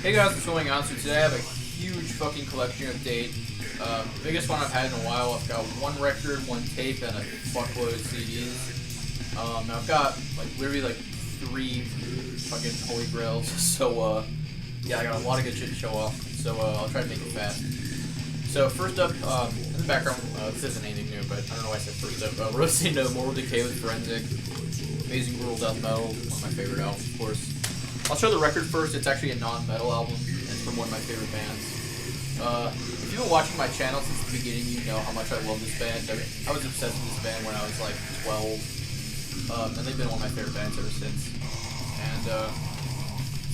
Hey guys, what's going on? So today I have a huge fucking collection of date. Biggest one I've had in a while. I've got one record, one tape, and a fuckload of CDs. I've got literally three fucking holy grails. So yeah, I got a lot of good shit to show off. So I'll try to make it fast. So first up, in the background, this isn't anything new, but I don't know why I said first up. Roasting Mortal Decay with Forensic. Amazing brutal death metal, one of my favorite albums, of course. I'll show the record first. It's actually a non-metal album, and it's from one of my favorite bands. If you've been watching my channel since the beginning, you know how much I love this band. I was obsessed with this band when I was like 12, and they've been one of my favorite bands ever since. And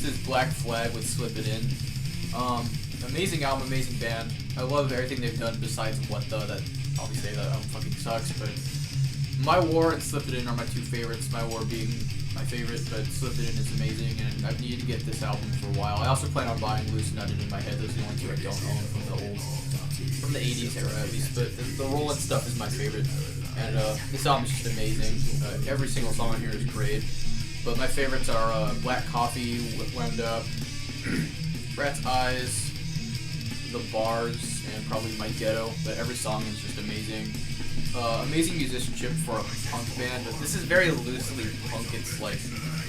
this is Black Flag with Slip It In. Amazing album, amazing band. I love everything they've done besides What The, that obviously that album fucking sucks, but My War and Slip It In are my two favorites, My War being my favorite, but Slip It In is amazing, and I've needed to get this album for a while. I also plan on buying Loose Nutted In My Head. Those are the only two I don't own from the 80s era at least, but the Rollin' stuff is my favorite, and this album is just amazing. Every single song on here is great, but my favorites are Black Coffee, Wound Up, Rat's Eyes, The Bars, and probably My Ghetto, but every song is just amazing. Amazing musicianship for a punk band, but this is very loosely punk. It's like,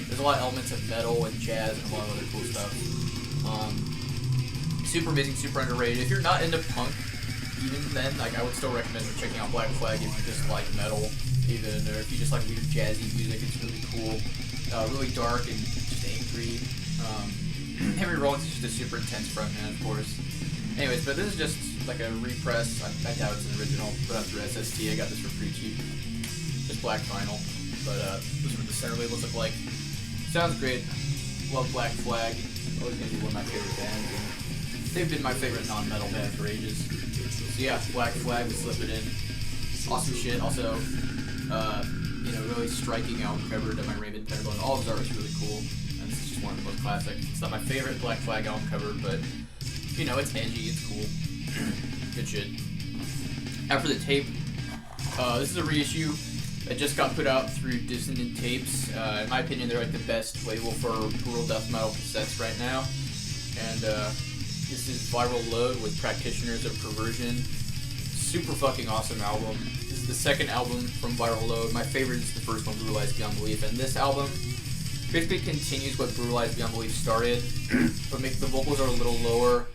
there's a lot of elements of metal and jazz and a lot of other cool stuff. Super amazing, super underrated. If you're not into punk, even then, I would still recommend checking out Black Flag if you just like metal, even, or if you just like weird jazzy music. It's really cool, really dark and just angry. Henry Rollins is just a super intense frontman, of course. Anyways, but this is just like a repress. I doubt it's an original. Put out through SST. I got this for pretty cheap. Just black vinyl. But this is what the center labels look like. Sounds great. Love Black Flag. Always gonna be one of my favorite bands. And they've been my favorite non-metal band for ages. So yeah, Black Flag, we Slip It In. Awesome shit. Also, really striking album cover done by Raymond Pettibone. All of his art is really cool. And this is just one of the most classic. It's not my favorite Black Flag album cover, but it's edgy, it's cool. Good shit. After the tape, this is a reissue that just got put out through Dissonant Tapes. In my opinion, they're like the best label for brutal death metal cassettes right now. And this is Viral Load with Practitioners of Perversion. Super fucking awesome album. This is the second album from Viral Load. My favorite is the first one, Brutalized Beyond Belief. And this album basically continues what Brutalized Beyond Belief started, but the vocals are a little lower,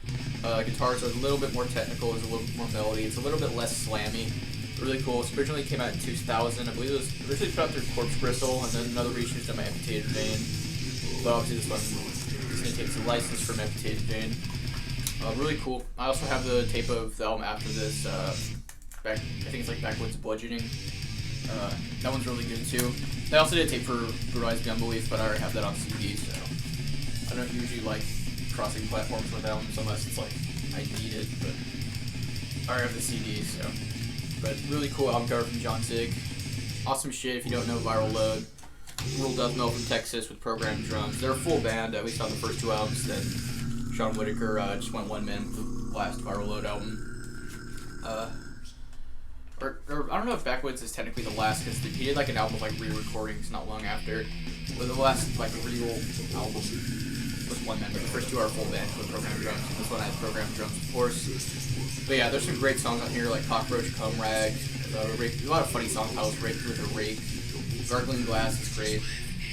guitars are a little bit more technical, there's a little bit more melody, it's a little bit less slammy. Really cool. It originally came out in 2000, I believe it was originally put out through Corpse Bristol, and then another reissue was done by Amputated Vein, but obviously this one is going to take some license from Amputated Vein. Really cool. I also have the tape of the album after this, I think it's like Backwoods Bludgeoning. That one's really good too. I also did a tape for Brutalized Beyond Belief, but I already have that on CD, so I don't usually like crossing platforms with albums unless it's like I need it, but I already have the CD, so. But really cool album cover from John Sig. Awesome shit if you don't know Viral Load. Brutal death metal from Texas with programmed drums. They're a full band, at least on the first two albums. Then Sean Whitaker just went one man with the last Viral Load album. Or I don't know if Backwoods is technically the last, because he did like an album of re-recordings not long after. But the last real album was one man, but the first two are full band with programmed drums. This one has programmed drums, of course. But yeah, there's some great songs on here like Cockroach, Cum Rag, a lot of funny song titles, Raped with a Rake, Gargling Glass is great.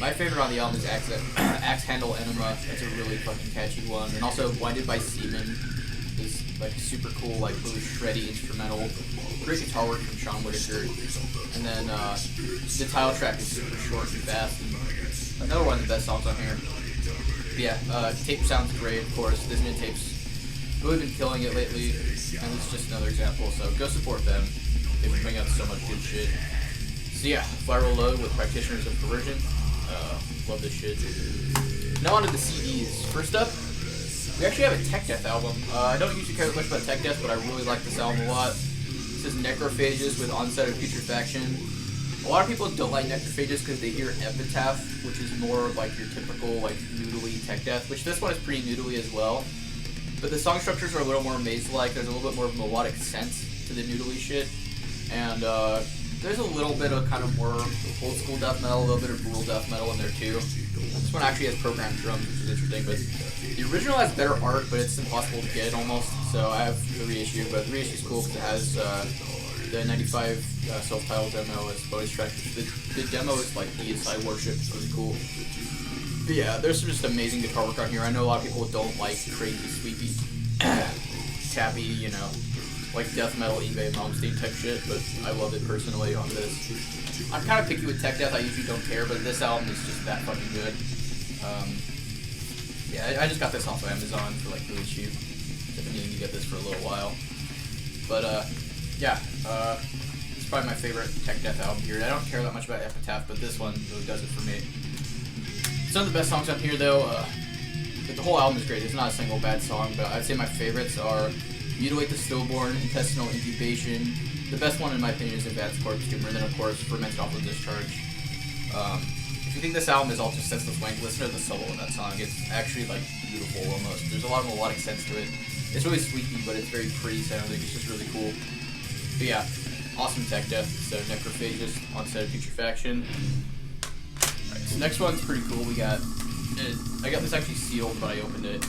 My favorite on the album is Axe Handle Enema. That's a really fucking catchy one. And also Blinded by Semen is super cool, really shreddy instrumental. Great guitar work from Sean Whitaker. And then the title track is super short and fast. And another one of the best songs on here. But yeah, tape sounds great, of course. Dissonant Tapes really been killing it lately, and it's just another example. So go support them. They've been bringing out so much good shit. So yeah, Viral Load with Practitioners of Perversion. Love this shit. Now onto the CDs. First up, we actually have a Tech Death album. I don't usually care much about Tech Death, but I really like this album a lot. This is Necrophages with Onset of Putrefaction. A lot of people don't like Necrophages because they hear Epitaph, which is more like your typical noodly Tech Death, which this one is pretty noodly as well. But the song structures are a little more maze-like. There's a little bit more melodic sense to the noodly shit, and there's a little bit of kind of more old school death metal, a little bit of brutal death metal in there too. It's This one actually has programmed drums, which is interesting, but the original has better art, but it's impossible to get almost, so I have the reissue, but the reissue is cool because it has the 95 self-titled demo as bonus track. The demo is like Deicide Worship, it's really cool. But yeah, there's just amazing guitar work on here. I know a lot of people don't like crazy, sweepy, tappy, you know, like death metal, eBay, Malmsteen type shit, but I love it personally on this. I'm kind of picky with tech death, I usually don't care, but this album is just that fucking good. Yeah, I just got this off of Amazon for like really cheap. I've been needing to get this for a little while. But yeah, it's probably my favorite tech death album here. I don't care that much about Epitaph, but this one really does it for me. Some of the best songs on here though, the whole album is great. There's not a single bad song, but I'd say my favorites are Mutilate the Stillborn, Intestinal Incubation. The best one in my opinion is Advanced Corpse Tumor, and then of course Fermented Awful Discharge. If you think this album is all just senseless wank, listen to the solo of that song. It's actually like beautiful almost. There's a lot of melodic sense to it. It's really sweepy, but it's very pretty sounding. It's just really cool. But yeah, awesome tech death. So Necrophagist, Onset of Putrefaction. Alright, so next one's pretty cool. We got, I got this actually sealed, but I opened it.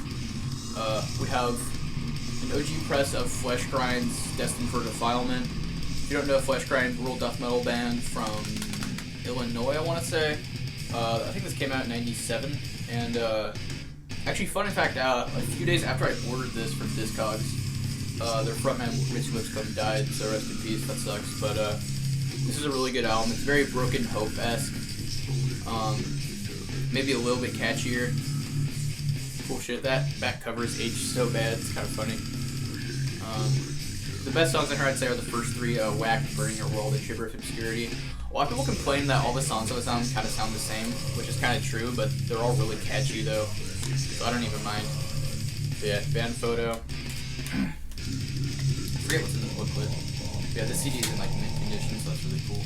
We have an OG press of Flesh Grind's Destined for Defilement. If you don't know, Flesh Grind, brutal death metal band from Illinois, I want to say. I think this came out in '97, and actually, fun fact, a few days after I ordered this from Discogs, their frontman Rich Lipscomb died, so rest in peace. That sucks. But this is a really good album. It's very Broken Hope-esque, maybe a little bit catchier. Cool shit. That back cover is aged so bad, it's kind of funny. The best songs on here, I'd say, are the first three: Whack, Burning Your World, and Shiver of Obscurity. A lot of people complain that all the songs on this album kind of sound the same, which is kind of true, but they're all really catchy though, so I don't even mind. But yeah, band photo. I forget what's in the booklet. Yeah, this CD is in like mint condition, so that's really cool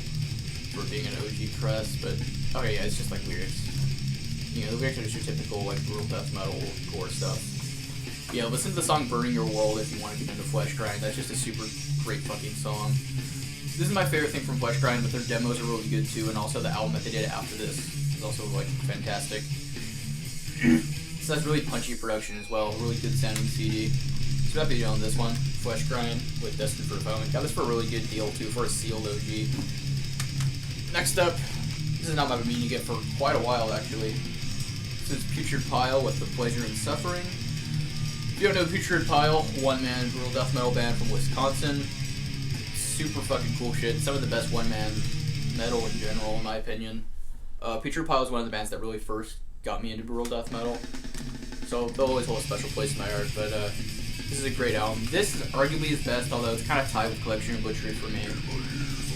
for being an OG press. But okay, yeah, it's just like lyrics. You know, the lyrics are just your typical like brutal death metal core stuff. Yeah, listen to the song Burning Your World if you want to get into Flesh Grind. That's just a super great fucking song. This is my favorite thing from Flesh Grind, but their demos are really good too, and also the album that they did after this is also like fantastic. So that's really punchy production as well, really good sounding CD. So happy to own this one, Flesh Grind with Destined for Defilement. Got this for a really good deal too, for a sealed OG. Next up, this is not I've been meaning to get for quite a while actually. This is Putrid Pile with The Pleasure in Suffering. If you don't know Putrid Pile, one-man brutal death metal band from Wisconsin. Super fucking cool shit. Some of the best one-man metal in general, in my opinion. Putrid Pile is one of the bands that really first got me into brutal death metal, so they'll always hold a special place in my heart. But this is a great album. This is arguably his best, although it's kind of tied with Collection and Butchery for me.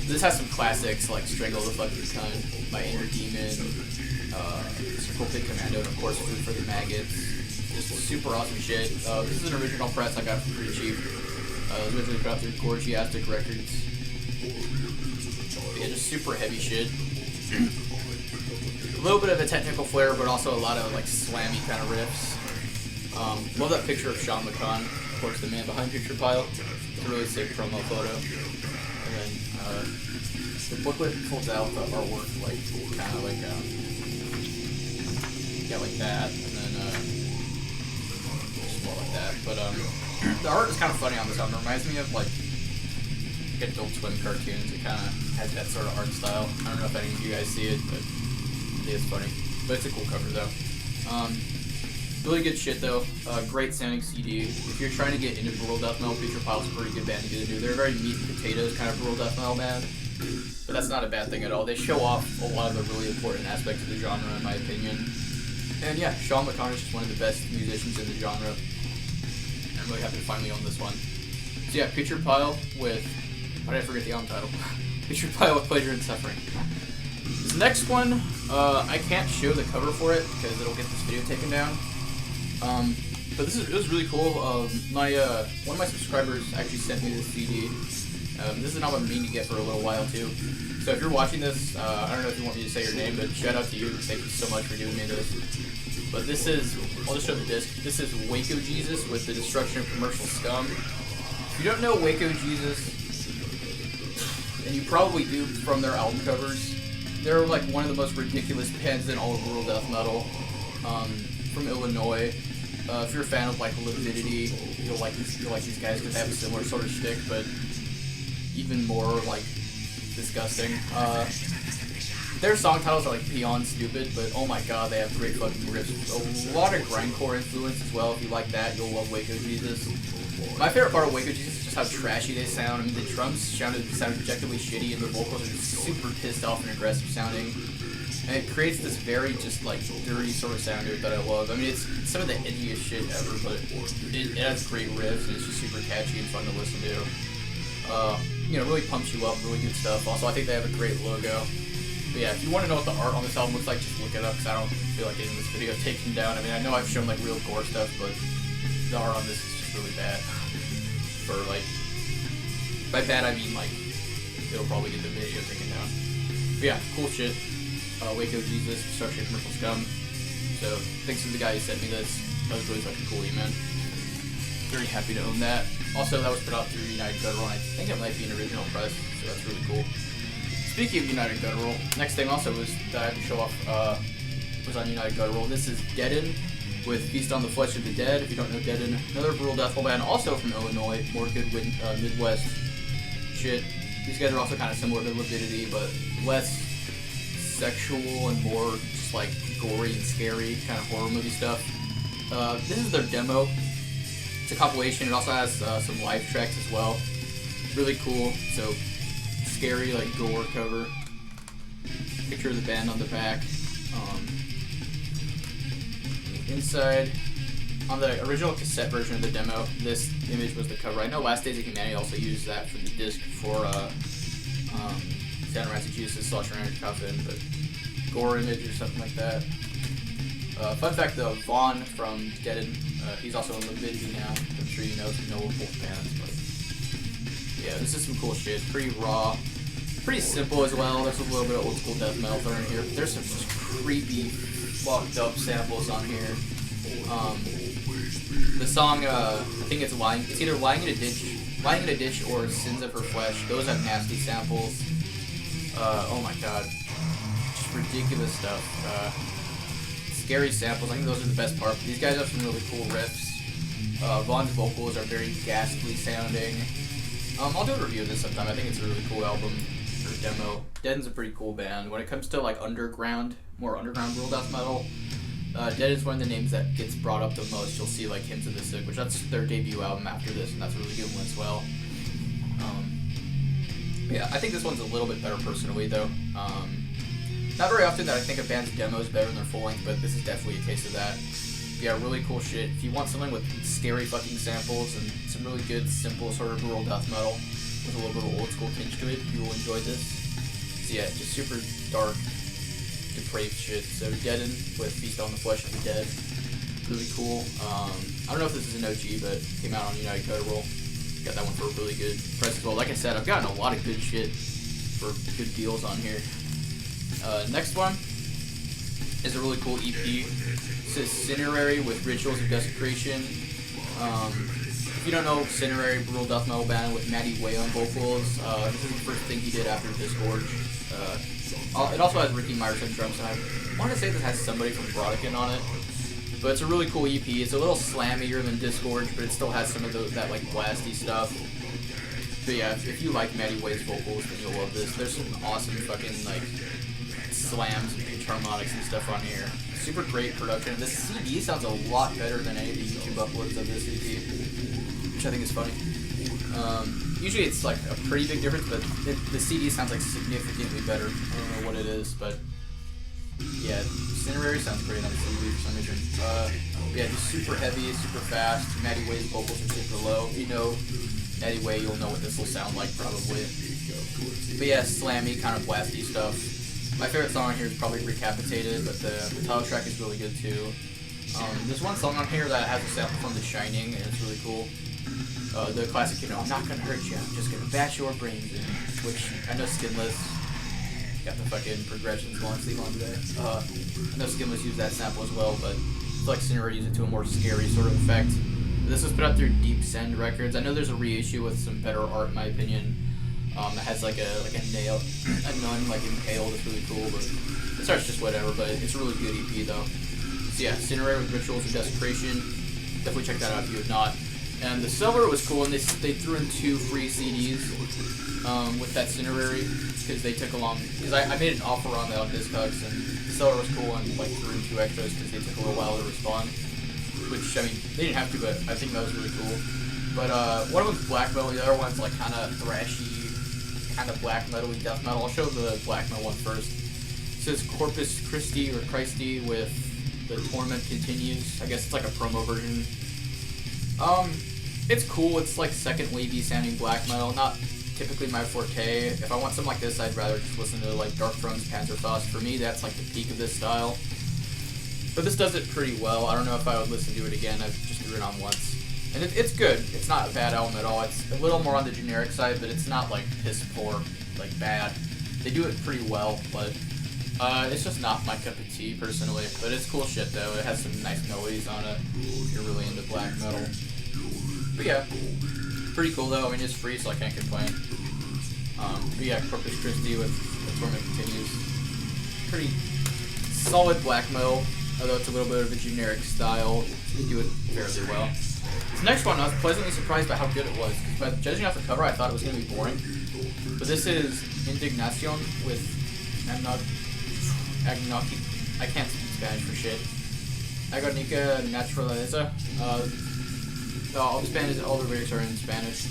This has some classics like Strangle the Fucking Cunt, My Inner Demon, Circle Pit Commando, and of course Food for the Maggots. Just super awesome shit. This is an original press I got for pretty cheap. It was originally put out through Gorgiastic Records. Yeah, just super heavy shit. A little bit of a technical flair, but also a lot of like slammy kind of riffs. Love that picture of Sean McCon, of course, the man behind Putrid Pile. It's a really sick promo photo. And then the booklet folds out the artwork like kind of like yeah, like that, and then just more like that. But the art is kind of funny on this album. It reminds me of like Adult Swim cartoons. It kind of has that sort of art style. I don't know if any of you guys see it, but I think it's funny. But it's a cool cover though. Really good shit though. Great sounding CD. If you're trying to get into brutal death metal, Putrid Pile's a pretty good band to get into. They're a very meat and potatoes kind of brutal death metal band, but that's not a bad thing at all. They show off a lot of the really important aspects of the genre, in my opinion. And yeah, Sean McCon is just one of the best musicians in the genre. I'm really happy to finally own this one. So yeah, Putrid Pile with, why did I forget the album title? Putrid Pile with Pleasure and Suffering. This next one, I can't show the cover for it because it'll get this video taken down. But it was really cool. One of my subscribers actually sent me this CD. This is an album I'm meaning to get for a little while too. So if you're watching this, I don't know if you want me to say your name, but shout out to you. Thank you so much for giving me this. But this is, I'll just show the disc. This is Waco Jesus with The Destruction of Commercial Scum. If you don't know Waco Jesus, and you probably do from their album covers, they're like one of the most ridiculous bands in all of brutal death metal. from Illinois. If you're a fan of like Lividity, you'll like these guys because they have a similar sort of shtick, but even more like disgusting. Their song titles are like beyond stupid, but oh my god, they have great fucking riffs. A lot of grindcore influence as well. If you like that, you'll love Waco Jesus. My favorite part of Waco Jesus is just how trashy they sound. I mean, the drums sound objectively shitty, and the vocals are just super pissed off and aggressive sounding. And it creates this very just like dirty sort of sound to it that I love. I mean, it's some of the edgiest shit ever, but it has great riffs and it's just super catchy and fun to listen to. You know, really pumps you up, really good stuff. Also, I think they have a great logo. But yeah, if you want to know what the art on this album looks like, just look it up, because I don't feel like getting this video taken down. I mean, I know I've shown like real gore stuff, but the art on this is just really bad. For like, by bad I mean like, it'll probably get the video taken down. But yeah, cool shit. Waco Jesus, Structure Commercial Scum. So, thanks to the guy who sent me this. That was really fucking cool, man. Very happy to own that. Also, that was put out through United Guttural, and I think it might be an original press, so that's really cool. Speaking of United Guttural, next thing also was that I had to show off was on United Guttural. This is Deaden with Feast on the Flesh of the Dead. If you don't know Deaden, another brutal death metal band, also from Illinois, more good Midwest shit. These guys are also kind of similar to Lividity, but less sexual and more just like gory and scary kind of horror movie stuff. This is their demo. It's a compilation. It also has some live tracks as well. Really cool. So scary, like gore cover. Picture of the band on the back. Inside, on the original cassette version of the demo, this image was the cover. I know Last Days of Humanity also used that for the disc for Santa Massachusetts, Slaughter and Coffin, but gore image or something like that. Fun fact though, Vaughn from Deaden, he's also in Lividity now. I'm sure you know if you know both bands, but yeah, this is some cool shit. Pretty raw, pretty simple as well. There's a little bit of old school death metal thrown in here. There's some just creepy, fucked up samples on here. The song, I think it's either Lying in a Ditch or Sins of Her Flesh. Those have nasty samples. Oh my god, just ridiculous stuff. Scary samples. I think those are the best part. These guys have some really cool riffs. Vaughn's vocals are very ghastly sounding. I'll do a review of this sometime. I think it's a really cool album or demo. Deaden's a pretty cool band. When it comes to like more underground brutal death metal, Deaden's one of the names that gets brought up the most. You'll see like Hymns of the Sick, which that's their debut album after this, and that's a really good one as well. Yeah, I think this one's a little bit better personally though. Not very often that I think a band's demo is better than their full length, but this is definitely a case of that. Yeah, really cool shit. If you want something with scary fucking samples and some really good, simple sort of rural death metal with a little bit of old school tinge to it, you will enjoy this. So yeah, just super dark, depraved shit. So Deaden with Feast on the Flesh of the Dead. Really cool. I don't know if this is an OG, but it came out on United Guttural. Got that one for a really good price as well. Like I said, I've gotten a lot of good shit for good deals on here. Next one is a really cool EP. This is Cinerary with Rituals of Desecration. If you don't know, Cinerary, brutal death metal band with Matty Way on vocals. This is the first thing he did after Disgorge. It also has Ricky Myers on drums, and I want to say this has somebody from Brodigan on it. But it's a really cool EP. It's a little slammier than Disgorge, but it still has some of that like blasty stuff. But yeah, if you like Matty Way's vocals, then you'll love this. There's some awesome fucking like slams and pitch harmonics and stuff on here. Super great production. This CD sounds a lot better than any of the YouTube uploads of this EP, which I think is funny. Usually it's like a pretty big difference, but the CD sounds like significantly better. I don't know what it is, but yeah, Cinerary sounds great on the CD for some reason. Yeah, just super heavy, super fast. Matty Way's vocals are super low. If you know Matty Way, you'll know what this will sound like probably. But yeah, slammy, kind of blasty stuff. My favorite song on here is probably Recapitated, but the title track is really good too. There's one song on here that has a sample from The Shining, and it's really cool. The classic, you know, I'm not gonna hurt you, I'm just gonna bash your brains in, which I know Skinless got the fucking progressions going on today. I know Skinless used that sample as well, but I feel like Cinerary used it to a more scary sort of effect. This was put out through Deep Send Records. I know there's a reissue with some better art, in my opinion. It has like a nail, a nun like impaled. It's really cool, but this art's just whatever. But it's a really good EP though. So yeah, Incinerate with Rituals of Desecration. Definitely check that out if you have not. And the Silver was cool, and they threw in 2 free CDs with that Cinerary, because they took along, because I made an offer on that on Discogs, and the Silver was cool, and like threw in 2 extras because they took a little while to respond. Which, I mean, they didn't have to, but I think that was really cool. But one of them's black metal, the other one's like kind of thrashy, kind of black metal-y death metal. I'll show the black metal one first. It says Corpus Christi or Christi with The Torment Continues. I guess it's like a promo version. It's cool. It's like second wavy sounding black metal. Not typically my forte. If I want something like this, I'd rather just listen to like Dark Throne's Panzerfaust. For me, that's like the peak of this style. But this does it pretty well. I don't know if I would listen to it again. I just threw it on once. And it's good. It's not a bad album at all. It's a little more on the generic side, but it's not like piss poor, like bad. They do it pretty well, but it's just not my cup of tea personally. But it's cool shit though. It has some nice melodies on it if you're really into black metal. But yeah, pretty cool though. I mean, it's free, so I can't complain. But yeah, Corpus Christi with The Torment Continues. Pretty solid black metal, although it's a little bit of a generic style. They do it fairly well. This next one, I was pleasantly surprised by how good it was. By judging off the cover, I thought it was going to be boring. But this is Indignacion with I can't speak Spanish for shit. Agonica Naturaleza. All the lyrics are in Spanish.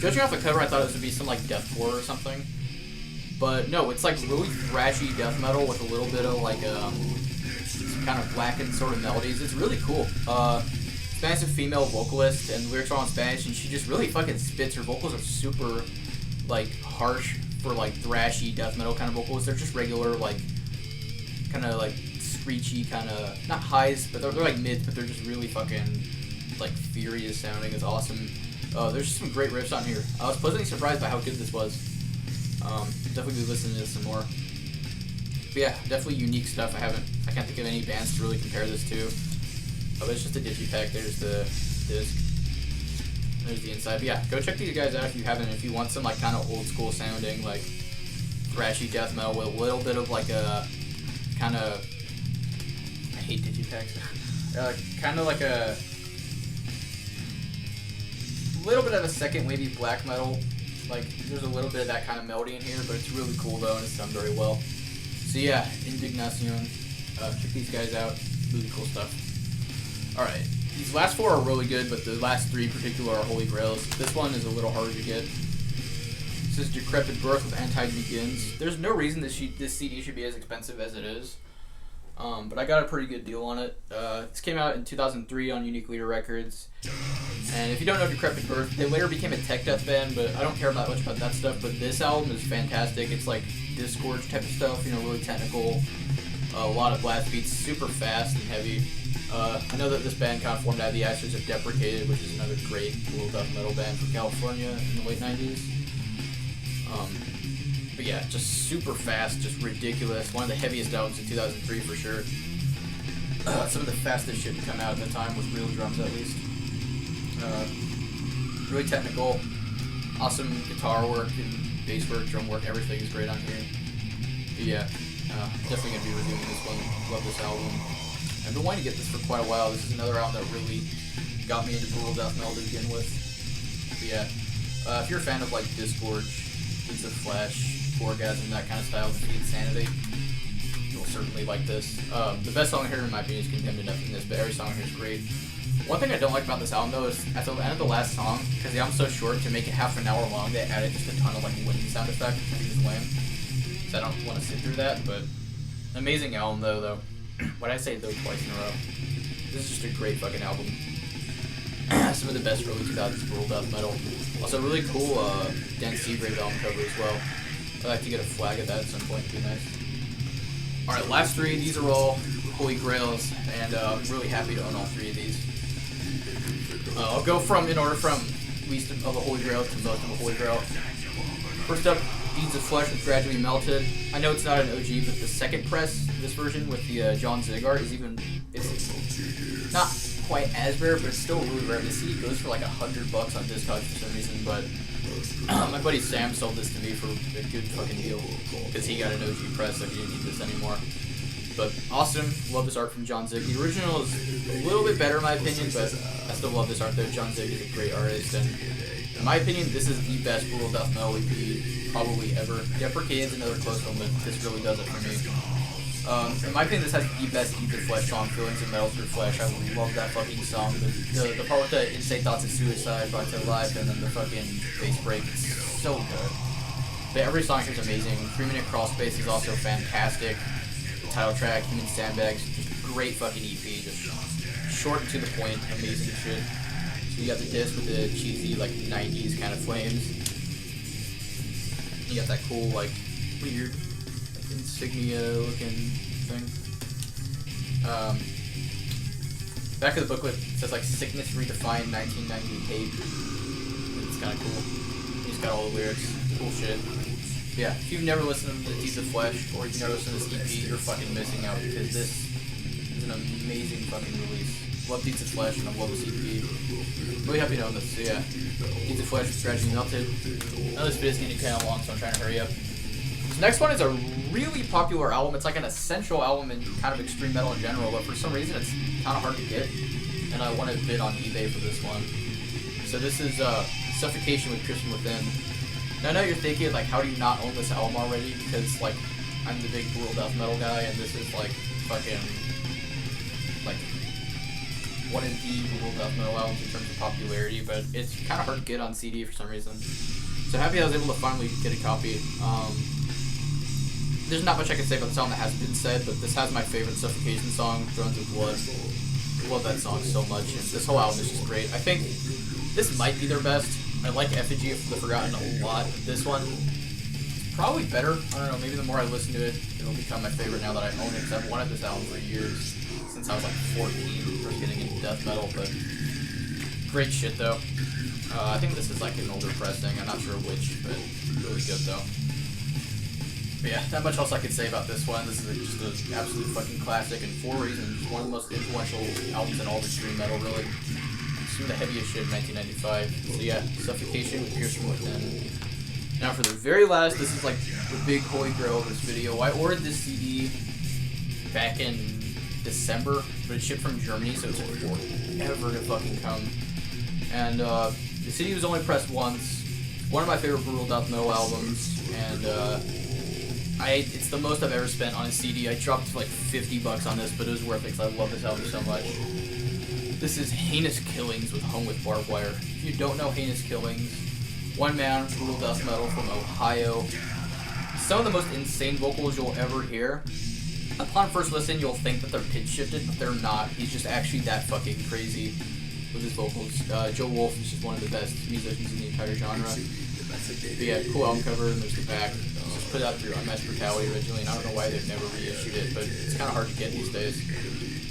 Judging off the cover, I thought it was going to be some like deathcore or something. But no, it's like really thrashy death metal with a little bit of like some kind of blackened sort of melodies. It's really cool. Spanish female vocalist, and the lyrics are all in Spanish, and she just really fucking spits. Her vocals are super like harsh for like thrashy death metal kind of vocals. They're just regular like kind of like screechy kind of, not highs, but they're like mids, but they're just really fucking like furious sounding. It's awesome. There's just some great riffs on here. I was pleasantly surprised by how good this was. Definitely be listening to this some more. But yeah, definitely unique stuff. I can't think of any bands to really compare this to. But it's just a digipack. There's the disc. There's the inside. But yeah, go check these guys out if you haven't. If you want some like kind of old school sounding, like thrashy death metal with a little bit of like a kind of, I hate digipacks. Kind of like a little bit of a second wavy black metal. Like, there's a little bit of that kind of melody in here, but it's really cool though, and it's done very well. So yeah, Indignacion. Check these guys out. Really cool stuff. Alright, these last 4 are really good, but the last 3 in particular are holy grails. This one is a little harder to get. This is Decrepit Birth with Anti Begins. There's no reason this CD should be as expensive as it is. But I got a pretty good deal on it. This came out in 2003 on Unique Leader Records. And if you don't know Decrepit Birth, they later became a tech death band, but I don't care that much about that stuff. But this album is fantastic. It's like Disgorge type of stuff, you know, really technical. A lot of blast beats, super fast and heavy. I know that this band kind of formed out of the Ashes of Deprecated, which is another great cool death metal band from California in the late 90s. But yeah, just super fast, just ridiculous. One of the heaviest albums in 2003 for sure. Some of the fastest shit to come out at the time with real drums at least. Really technical, awesome guitar work and bass work, drum work, everything is great on here. But yeah, definitely going to be reviewing this one. Love this album. I've been wanting to get this for quite a while. This is another album that really got me into brutal death metal to begin with. But yeah, if you're a fan of like Disgorge, Beats of Flesh, Orgasm, that kind of style, Defeat Insanity, you'll certainly like this. The best song here in my opinion is Condemned to Nothingness, but every song here is great. One thing I don't like about this album though is at the end of the last song, because the album's so short, to make it half an hour long, they added just a ton of like wind sound effects, which I think is lame. So I don't want to sit through that, but amazing album though. Why'd I say though twice in a row? This is just a great fucking album. Some of the best early 2000s brutal death metal. Also really cool Dan Seagrave album cover as well. I'd like to get a flag of that at some point, it'd be nice. Alright, last 3, these are all holy grails, and I'm really happy to own all 3 of these. I'll go in order from least of a holy grail to most of a holy grail. First up, Deeds of Flesh with Gradually Melted. I know it's not an OG, but the second press, this version with the John Zigart it's not quite as rare, but it's still really rare. The CD goes for like $100 on Discogs for some reason, but my buddy Sam sold this to me for a good fucking deal because he got an OG press, so he didn't need this anymore. But awesome. Love this art from John Zig. The original is a little bit better in my opinion, but I still love this art though. John Zig is a great artist, and in my opinion, this is the best brutal death metal EP probably ever. Deprecate's another close one, but this really does it for me. In my opinion, this has the best Eat the Flesh song, Feelings of Metal Through Flesh. I love that fucking song. The part with the insane thoughts of suicide brought to life, and then the fucking bass break, it's so good. But every song here is amazing. 3-minute crawl space is also fantastic. The title track, Human Sandbags, great fucking EP, just short and to the point, amazing shit. So you got the disc with the cheesy, like, 90s kind of flames. You got that cool, like, weird insignia looking thing. Back of the booklet says like Sickness Redefined 1998. It's kind of cool. He's got all the lyrics. Cool shit. But yeah, if you've never listened to Deeds of Flesh or you've never listened to this EP, you're fucking missing out because this is an amazing fucking release. Love Deeds of Flesh and I love this EP. Really happy to own this. So yeah, Deeds of Flesh is gradually melted. I know this video is getting kind of long, so I'm trying to hurry up. The next one is a really popular album. It's like an essential album in kind of extreme metal in general, but for some reason it's kind of hard to get, and I want to bid on eBay for this one. So this is Suffocation with Piercing Within. Now I know you're thinking, like, how do you not own this album already? Because, like, I'm the big brutal death metal guy, and this is, like, fucking, like, one of the brutal death metal albums in terms of popularity, but it's kind of hard to get on CD for some reason. So happy I was able to finally get a copy. There's not much I can say about the song that hasn't been said, but this has my favorite Suffocation song, Thrones of Blood. I love that song so much, and this whole album is just great. I think this might be their best. I like Effigy of the Forgotten a lot, but this one is probably better. I don't know, maybe the more I listen to it, it'll become my favorite now that I own it, because I've wanted this album for years, since I was like 14, first getting into death metal, but great shit though. I think this is like an older pressing, I'm not sure which, but really good though. But yeah, not much else I could say about this one. This is just an absolute fucking classic and for reasons. One of the most influential albums in all of extreme metal, really. Some of the heaviest shit in 1995. So yeah, Suffocation with Piercing Within. Now for the very last, this is like the big holy grail of this video. I ordered this CD back in December, but it shipped from Germany, so it took forever to fucking come. And the CD was only pressed once. One of my favorite brutal death metal albums, and it's the most I've ever spent on a CD. I dropped like $50 on this, but it was worth it because I love this album so much. This is Heinous Killings with Hung with Barbed Wire. If you don't know Heinous Killings, one-man brutal death metal from Ohio. Some of the most insane vocals you'll ever hear. Upon first listen, you'll think that they're pitch shifted, but they're not. He's just actually that fucking crazy with his vocals. Joe Wolf is just one of the best musicians in the entire genre. But yeah, cool album cover, and there's the back. Just put it out through Unmatched Brutality originally, and I don't know why they've never reissued it, but it's kind of hard to get these days.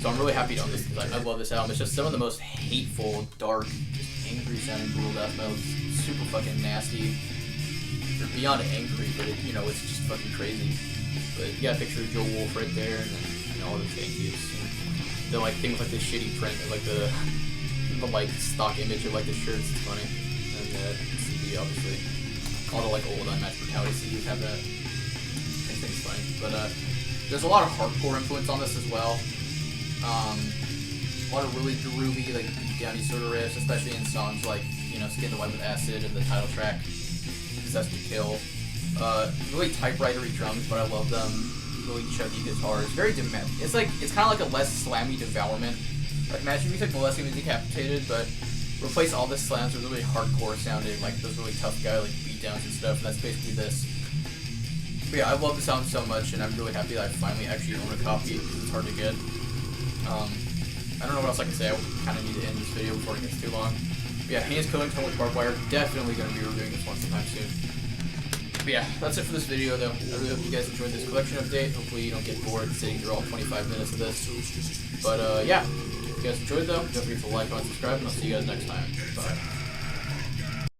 So I'm really happy to own this because I love this album. It's just some of the most hateful, dark, just angry sounding brutal death metal. It's super fucking nasty. They're beyond angry, but it, you know, it's just fucking crazy. But you got a picture of Joe Wolf right there, and then, you know, all the thank yous. And the like thing with like the shitty print of like the like stock image of like the shirts. It's funny. And the CD obviously. All the like old Unmatched Brutality CDs have that. I think it's funny. But there's a lot of hardcore influence on this as well. A lot of really groovy, like beatdowny sort of riffs, especially in songs like, you know, Skin the White with Acid and the title track, Possessed to Kill. Really typewritery drums, but I love them. Really chuggy guitars. Very it's kind of like a less slammy Devourment. Like Magic Music, Molesting and Decapitated, but replace all the slams with really hardcore sounding, like those really tough guy like beatdowns and stuff, and that's basically this. But yeah, I love the sound so much, and I'm really happy that I finally actually own a copy, because it's hard to get. I don't know what else I can say. I kind of need to end this video before it gets too long. But yeah, Heinous Killings, Hung with Barbed Wire. Definitely going to be reviewing this one sometime soon. But yeah, that's it for this video, though. I really hope you guys enjoyed this collection update. Hopefully you don't get bored sitting through all 25 minutes of this. But yeah, if you guys enjoyed, though, don't forget to like, comment, subscribe, and I'll see you guys next time. Bye.